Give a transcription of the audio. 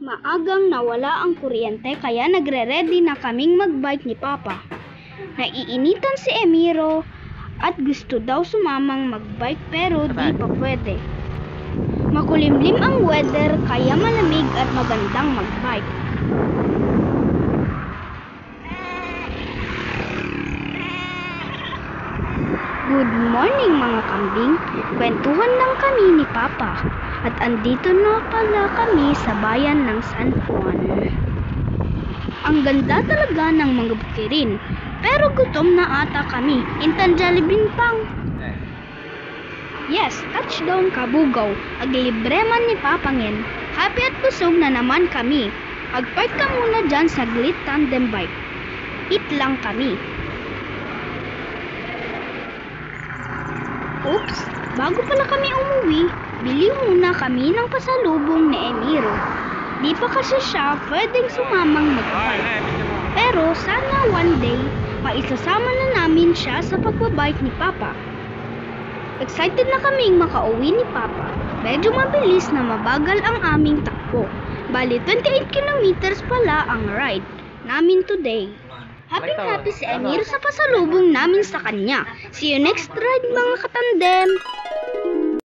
Maagang nawala ang kuryente kaya nagre-ready na kaming mag-bike ni Papa. Naiinitan si Emiro at gusto daw sumamang mag-bike pero di pa pwede. Makulimlim ang weather kaya malamig at magandang mag-bike. Good morning mga kambing, kwentuhan lang kami ni Papa at andito na pala kami sa bayan ng San Juan. Ang ganda talaga ng mga bukirin, pero gutom na ata kami, intan Jollibee pang. Yes, touchdown Kabugaw, aglibre man ni Papa ngin. Happy at busog na naman kami. Agpark ka muna dyan sa Glit Tandem Bike. Eat lang kami. Oops, bago pala kami umuwi, bili muna kami ng pasalubong ni Emiro. Di pa kasi siya pwedeng sumamang mag-bike. Pero sana one day, maisasama na namin siya sa pagbabike ni Papa. Excited na kaming makauwi ni Papa. Medyo mabilis na mabagal ang aming takbo. Bali 28 kilometers pala ang ride namin today. Happy si Emiro sa pasalubong namin sa kanya. See you next ride mga katandem!